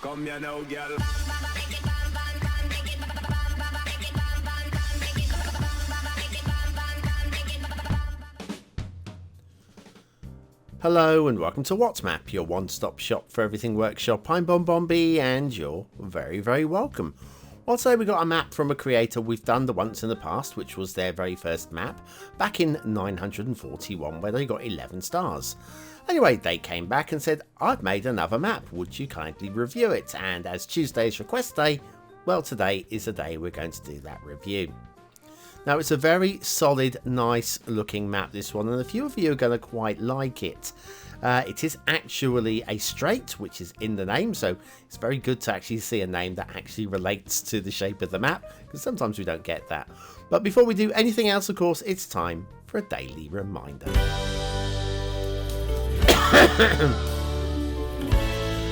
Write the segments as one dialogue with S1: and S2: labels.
S1: Come here now, girl.
S2: Hello and welcome to WhatsMap, your one-stop shop for everything workshop. I'm BonBonB and you're very, very welcome. Well, today we got a map from a creator we've done the once in the past, which was their very first map back in 941 where they got 11 stars. Anyway, they came back and said, I've made another map, would you kindly review it? And as Tuesday's request day, well, today is the day we're going to do that review. Now, it's a very solid, nice looking map, this one, and a few of you are going to quite like it. It is actually a strait, which is in the name, so it's very good to actually see a name that actually relates to the shape of the map, because sometimes we don't get that. But before we do anything else, of course, it's time for a daily reminder.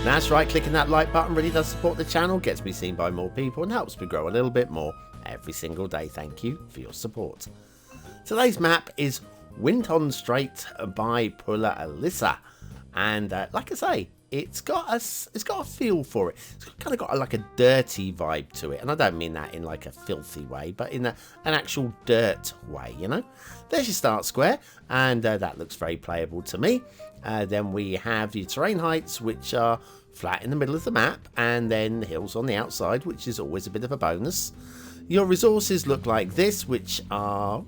S2: That's right, clicking that like button really does support the channel, gets me seen by more people, and helps me grow a little bit more every single day. Thank you for your support. Today's map is Windhond Strait by PullaElisa, and like I say, it's got a feel for it. It's kind of got like a dirty vibe to it, and I don't mean that in like a filthy way, but in an actual dirt way, you know. There's your start square, and that looks very playable to me. Then we have your terrain heights, which are flat in the middle of the map, and then hills on the outside, which is always a bit of a bonus. Your resources look like this, which are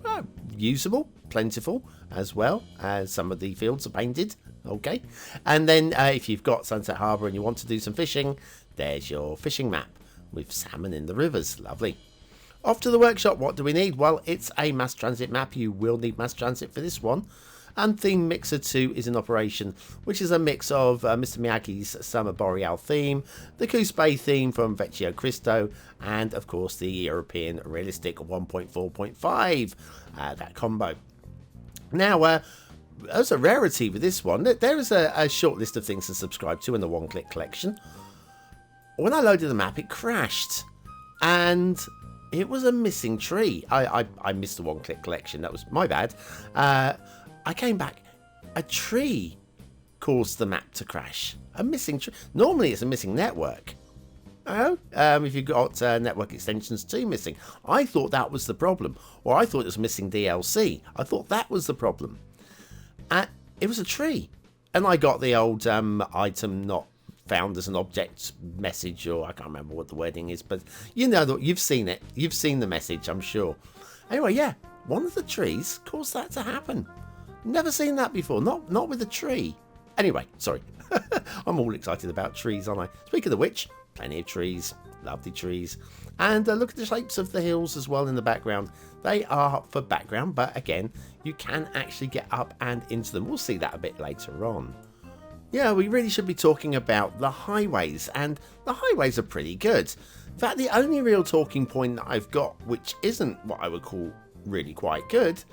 S2: usable, plentiful, as well as some of the fields are painted. Okay, and then if you've got Sunset Harbour and you want to do some fishing, there's your fishing map with salmon in the rivers. Lovely. Off to the workshop. What do we need? Well, it's a mass transit map. You will need mass transit for this one. And Theme Mixer 2 is in operation, which is a mix of Mr. Miyagi's Summer Boreal theme, the Coos Bay theme from Vecchio Cristo, and of course the European Realistic 1.4.5, that combo. Now, as a rarity with this one, there is a short list of things to subscribe to in the one-click collection. When I loaded the map, it crashed, and it was a missing tree. I missed the one-click collection. That was my bad. I came back. A tree caused the map to crash. A missing tree. Normally, it's a missing network. Oh, if you've got network extensions 2 missing. I thought that was the problem. Or I thought it was missing DLC. I thought that was the problem. It was a tree. And I got the old item not found as an object message, or I can't remember what the wording is, but you know that you've seen it. You've seen the message, I'm sure. Anyway, yeah, one of the trees caused that to happen. Never seen that before, not with a tree. Anyway, sorry. I'm all excited about trees, aren't I? Speaking of which, plenty of trees, lovely trees. And look at the shapes of the hills as well in the background. They are for background, but again, you can actually get up and into them. We'll see that a bit later on. Yeah, we really should be talking about the highways, and the highways are pretty good. In fact, the only real talking point that I've got, which isn't what I would call really quite good,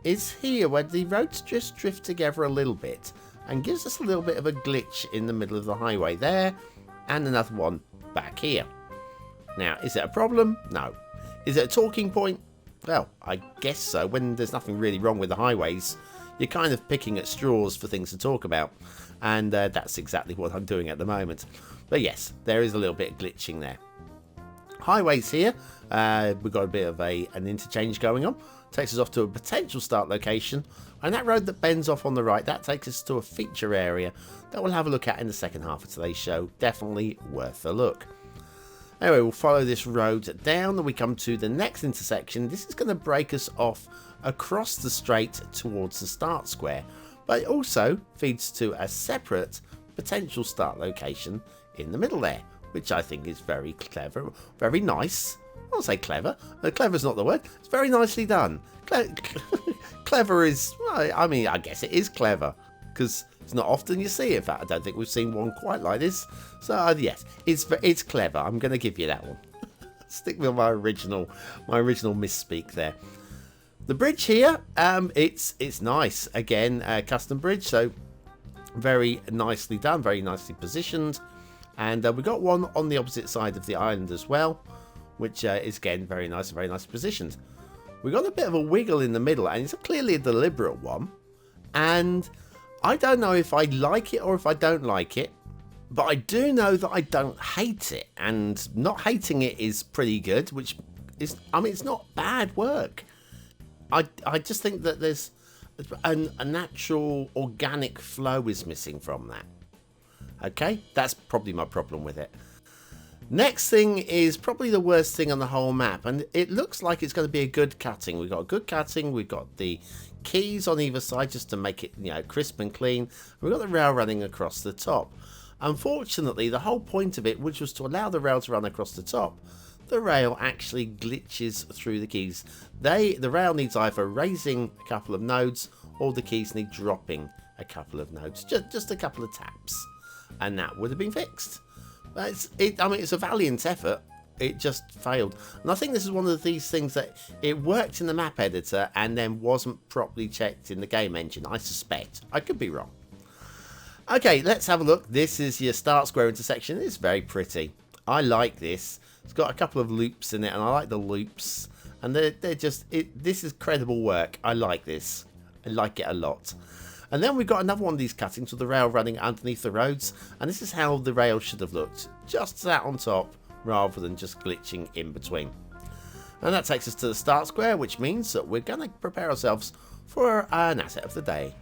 S2: is here, where the roads just drift together a little bit and gives us a little bit of a glitch in the middle of the highway there, and another one back here. Now, is it a problem? No. Is it a talking point? Well, I guess so. When there's nothing really wrong with the highways, you're kind of picking at straws for things to talk about, and that's exactly what I'm doing at the moment. But yes, there is a little bit of glitching there. Highways here, we've got a bit of an interchange going on. Takes us off to a potential start location, and that road that bends off on the right, that takes us to a feature area that we'll have a look at in the second half of today's show. Definitely worth a look. Anyway, we'll follow this road down and we come to the next intersection. This is going to break us off across the strait towards the start square, but it also feeds to a separate potential start location in the middle there, which I think is very clever, very nice. I'll say clever. Clever's not the word. It's very nicely done. Clever is, I mean, I guess it is clever, because it's not often you see it. In fact, I don't think we've seen one quite like this. So yes, it's clever. I'm going to give you that one. Stick with my original misspeak there. The bridge here, it's nice. Again, custom bridge, so very nicely done, very nicely positioned. And we've got one on the opposite side of the island as well, which is again very nice positioned. We've got a bit of a wiggle in the middle, and it's clearly a deliberate one. And I don't know if I like it or if I don't like it. But I do know that I don't hate it, and not hating it is pretty good, which is, I mean, it's not bad work. I just think that there's a natural organic flow is missing from that. Okay, that's probably my problem with it. Next thing is probably the worst thing on the whole map, and it looks like it's going to be a good cutting. We've got a good cutting, we've got the keys on either side just to make it, you know, crisp and clean. We've got the rail running across the top. Unfortunately, the whole point of it, which was to allow the rail to run across the top, the rail actually glitches through the keys. The rail needs either raising a couple of nodes or the keys need dropping a couple of nodes, just a couple of taps, and that would have been fixed. But I mean, it's a valiant effort. It just failed, and I think this is one of these things that it worked in the map editor and then wasn't properly checked in the game engine. I suspect. I could be wrong. Okay, let's have a look. This is your start square intersection. It's very pretty. I like this. It's got a couple of loops in it, and I like the loops. And they're just, this is credible work. I like this. I like it a lot. And then we've got another one of these cuttings with the rail running underneath the roads. And this is how the rail should have looked. Just sat on top rather than just glitching in between. And that takes us to the start square, which means that we're going to prepare ourselves for an asset of the day.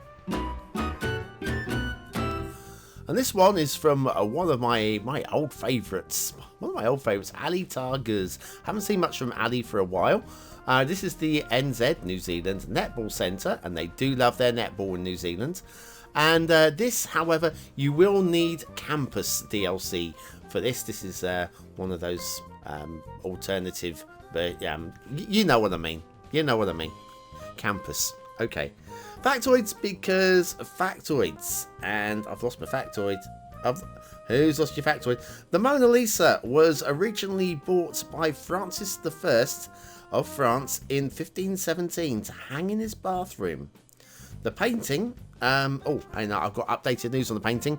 S2: And this one is from one of my old favourites. One of my old favourites, AliTarGz. Haven't seen much from Ali for a while. This is the NZ, New Zealand Netball Centre, and they do love their netball in New Zealand. And this, however, you will need Campus DLC for this. This is one of those alternative, but you know what I mean. You know what I mean. Campus. Okay. Factoids, because factoids, and I've lost my factoid. Who's lost your factoid? The Mona Lisa was originally bought by Francis I of France in 1517 to hang in his bathroom. The painting, oh, I know, I've got updated news on the painting.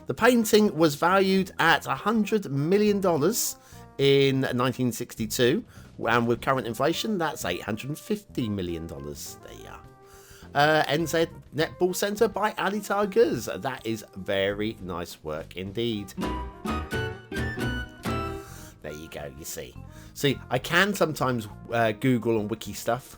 S2: The painting was valued at $100 million in 1962, and with current inflation, that's $850 million. There you are. NZ Netball Centre by AliTarGz. That is very nice work indeed. There you go, you see. See, I can sometimes Google and wiki stuff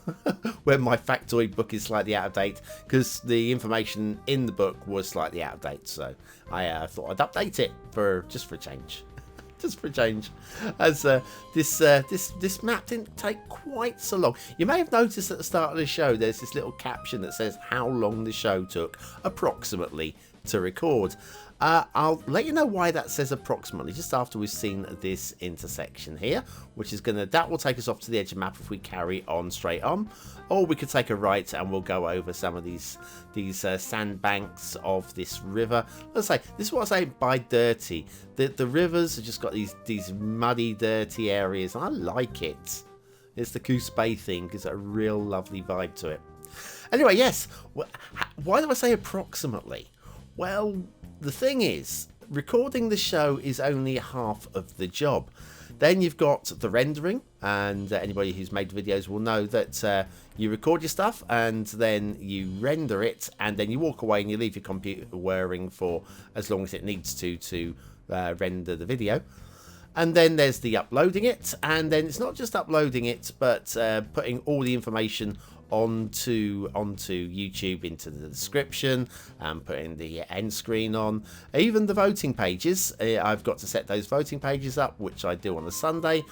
S2: when my factoid book is slightly out of date, because the information in the book was slightly out of date, so I thought I'd update it just for a change. Just for a change, as this map didn't take quite so long. You may have noticed at the start of the show there's this little caption that says how long the show took approximately to record. I'll let you know why that says approximately just after we've seen this intersection here, which is that will take us off to the edge of the map if we carry on straight on, or we could take a right and we'll go over some of these sandbanks of this river. Let's say this is what I say by dirty. The rivers have just got these muddy, dirty areas. I like it. It's the Coos Bay thing. Gives a real lovely vibe to it. Anyway, yes. Why do I say approximately? Well, the thing is, recording the show is only half of the job. Then you've got the rendering, and anybody who's made videos will know that you record your stuff and then you render it, and then you walk away and you leave your computer whirring for as long as it needs to render the video. And then there's the uploading it, and then it's not just uploading it, but putting all the information onto YouTube into the description and putting the end screen on. Even the voting pages, I've got to set those voting pages up, which I do on a Sunday.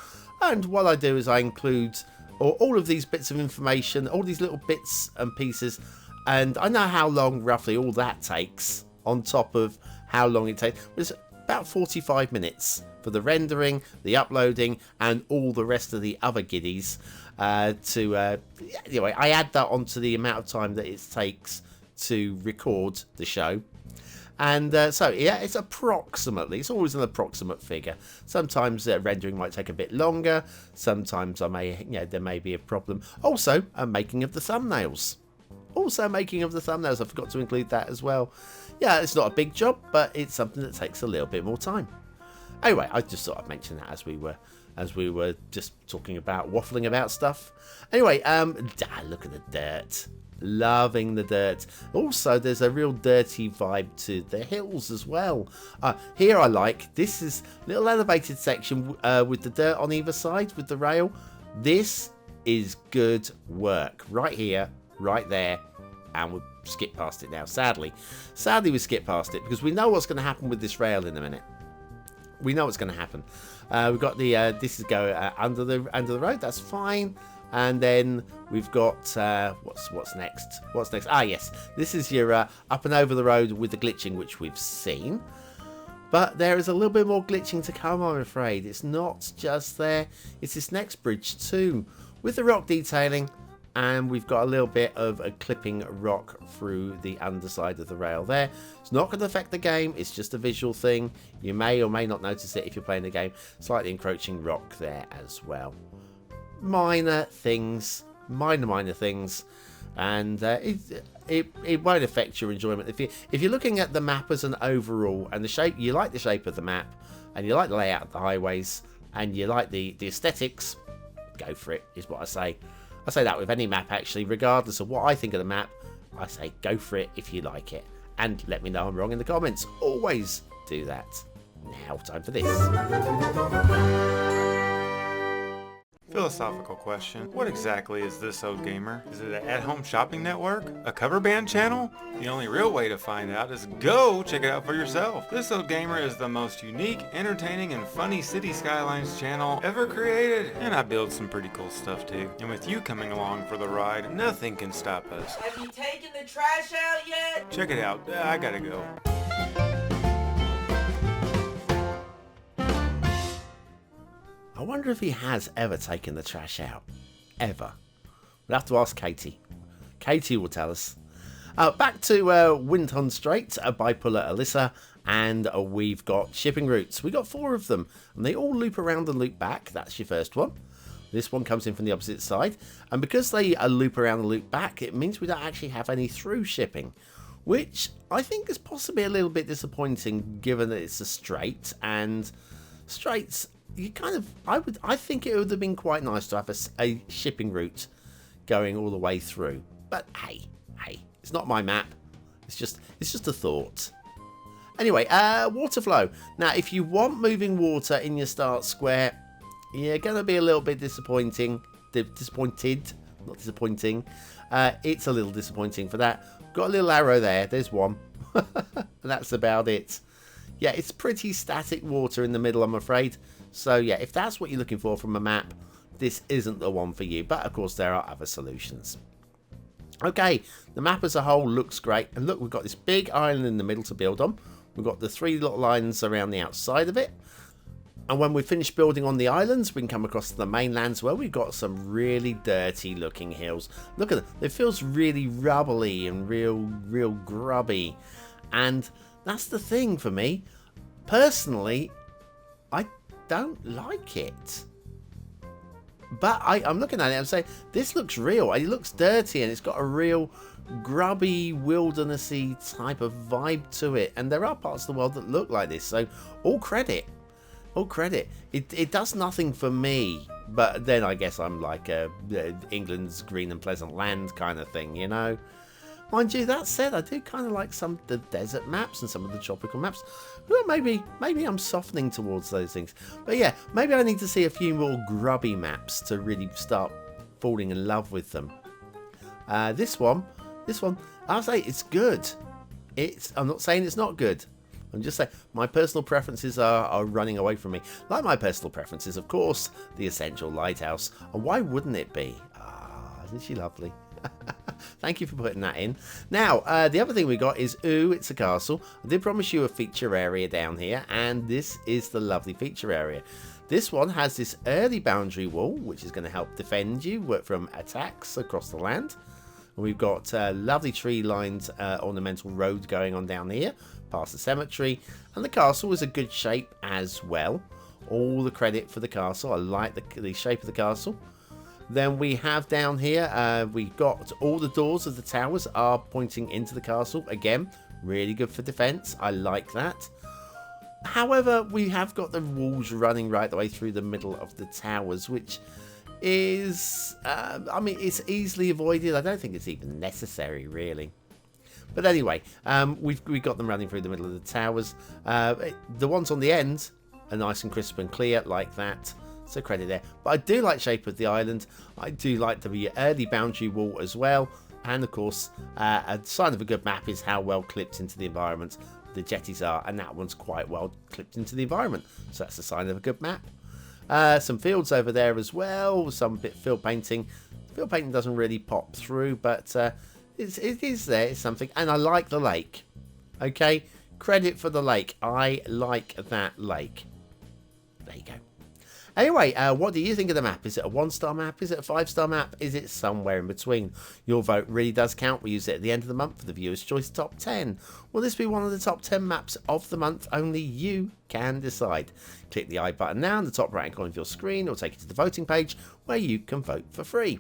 S2: And what I do is I include all of these bits of information, all these little bits and pieces, and I know how long roughly all that takes on top of how long it takes. It's about 45 minutes for the rendering, the uploading, and all the rest of the other giddies. Anyway, I add that onto the amount of time that it takes to record the show. And so, yeah, it's approximately, it's always an approximate figure. Sometimes rendering might take a bit longer. Sometimes there may be a problem. Also, making of the thumbnails. I forgot to include that as well. Yeah, it's not a big job, but it's something that takes a little bit more time. Anyway, I just thought I'd mention that as we were just talking about waffling about stuff. Anyway, look at the dirt. Loving the dirt. Also, there's a real dirty vibe to the hills as well. Here I like, this is little elevated section with the dirt on either side with the rail. This is good work. Right here, right there, and we'll skip past it now. Sadly we skip past it because we know what's going to happen with this rail in a minute. We know what's going to happen. We've got the this is go under the road. That's fine. And then we've got what's next? What's next? Ah, yes, this is your up and over the road with the glitching, which we've seen. But there is a little bit more glitching to come, I'm afraid. It's not just there. It's this next bridge too, with the rock detailing. And we've got a little bit of a clipping rock through the underside of the rail there. It's not going to affect the game. It's just a visual thing. You may or may not notice it if you're playing the game. Slightly encroaching rock there as well. Minor things. Minor things. And it won't affect your enjoyment. If you're looking at the map as an overall, and the shape, you like the shape of the map, and you like the layout of the highways, and you like the aesthetics, go for it, is what I say. I say that with any map, actually, regardless of what I think of the map. I say go for it if you like it, and let me know I'm wrong in the comments. Always do that. Now, time for this.
S1: Philosophical question. What exactly is This Old Gamer? Is it an at-home shopping network? A cover band channel? The only real way to find out is go check it out for yourself. This Old Gamer is the most unique, entertaining, and funny Cities Skylines channel ever created. And I build some pretty cool stuff too. And with you coming along for the ride, nothing can stop us.
S3: Have you taken the trash out yet?
S1: Check it out. I gotta go.
S2: I wonder if he has ever taken the trash out. Ever. We'll have to ask Katie. Katie will tell us. Back to Windhond Strait by PullaElisa, and we've got shipping routes. We've got 4 of them, and they all loop around and loop back. That's your first one. This one comes in from the opposite side, and because they loop around and loop back, it means we don't actually have any through shipping, which I think is possibly a little bit disappointing given that it's a straight, and straights... You kind of, I think it would have been quite nice to have a shipping route going all the way through. But hey, it's not my map. It's just a thought. Anyway, water flow. Now, if you want moving water in your start square, you're gonna be a little bit disappointed. Not disappointing. It's a little disappointing for that. Got a little arrow there. There's one. And that's about it. Yeah, it's pretty static water in the middle, I'm afraid. So yeah, if that's what you're looking for from a map, this isn't the one for you. But of course, there are other solutions. Okay, the map as a whole looks great. And look, we've got this big island in the middle to build on. We've got the 3 little lines around the outside of it. And when we finish building on the islands, we can come across to the mainlands where we've got some really dirty looking hills. Look at it. It feels really rubbly and real grubby. And that's the thing for me. Personally, I don't like it. But I'm looking at it and I'm saying, this looks real. It looks dirty and it's got a real grubby, wildernessy type of vibe to it. And there are parts of the world that look like this. So all credit. All credit. It does nothing for me. But then I guess I'm like England's green and pleasant land kind of thing, you know. Mind you, that said, I do kind of like some of the desert maps and some of the tropical maps. Well, maybe I'm softening towards those things. But yeah, maybe I need to see a few more grubby maps to really start falling in love with them. This one, I'll say it's good. I'm not saying it's not good. I'm just saying my personal preferences are running away from me. Like my personal preferences, of course, the Essential Lighthouse. And why wouldn't it be? Isn't she lovely? Thank you for putting that in. Now, the other thing we got is, it's a castle. I did promise you a feature area down here, and this is the lovely feature area. This one has this early boundary wall, which is going to help defend you from attacks across the land. And we've got lovely tree-lined ornamental road going on down here, past the cemetery, and the castle is a good shape as well. All the credit for the castle. I like the shape of the castle. Then we have down here, we've got all the doors of the towers are pointing into the castle. Again, really good for defense. I like that. However, we have got the walls running right the way through the middle of the towers, which is, I mean, it's easily avoided. I don't think it's even necessary, really. But anyway, we've got them running through the middle of the towers. The ones on the end are nice and crisp and clear, like that. So credit there. But I do like shape of the island. I do like the early boundary wall as well. And of course, a sign of a good map is how well clipped into the environment the jetties are. And that one's quite well clipped into the environment. So that's a sign of a good map. Some fields over there as well. Some bit field painting. Field painting doesn't really pop through, but it is there. It's something. And I like the lake. Okay, credit for the lake. I like that lake. There you go. Anyway, what do you think of the map? Is it a 1-star map? Is it a 5-star map? Is it somewhere in between? Your vote really does count. We use it at the end of the month for the Viewer's Choice Top 10. Will this be one of the top 10 maps of the month? Only you can decide. Click the I button now in the top right hand corner of your screen, or take you to the voting page where you can vote for free.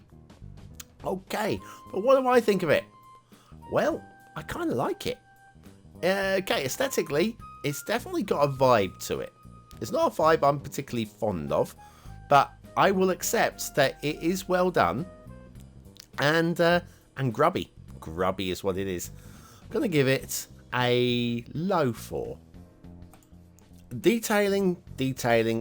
S2: Okay, but what do I think of it? Well, I kind of like it. Okay, aesthetically, it's definitely got a vibe to it. It's not a vibe I'm particularly fond of, but I will accept that it is well done and grubby. Grubby is what it is. I'm going to give it a low 4. Detailing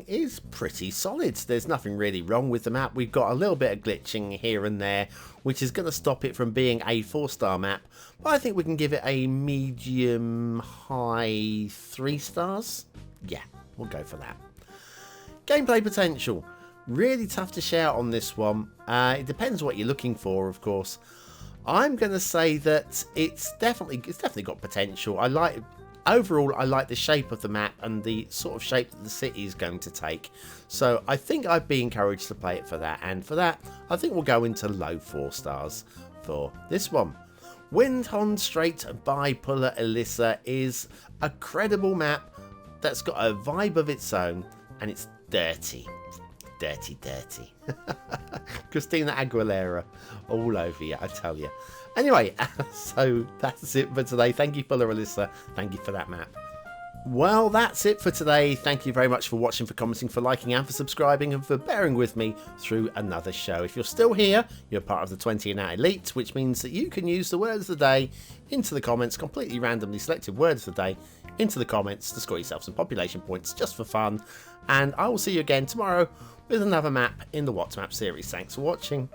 S2: is pretty solid. There's nothing really wrong with the map. We've got a little bit of glitching here and there, which is going to stop it from being a 4-star map. But I think we can give it a medium high 3 stars. Yeah. We'll go for that. Gameplay potential. Really tough to shout on this one. It depends what you're looking for, of course. I'm going to say that it's definitely got potential. Overall, I like the shape of the map and the sort of shape that the city is going to take. So I think I'd be encouraged to play it for that. And for that, I think we'll go into low 4 stars for this one. Windhond Strait by PullaElisa is a credible map that's got a vibe of its own, and it's dirty. Dirty. Christina Aguilera all over you, I tell you. Anyway, so that's it for today. Thank you, PullaElisa. Thank you for that map. Well, that's it for today. Thank you very much for watching, for commenting, for liking, and for subscribing, and for bearing with me through another show. If you're still here, you're part of the 20 and out elite, which means that you can use the words of the day into the comments, completely randomly selected words of the day into the comments to score yourself some population points just for fun. And I will see you again tomorrow with another map in the What's Map series. Thanks for watching.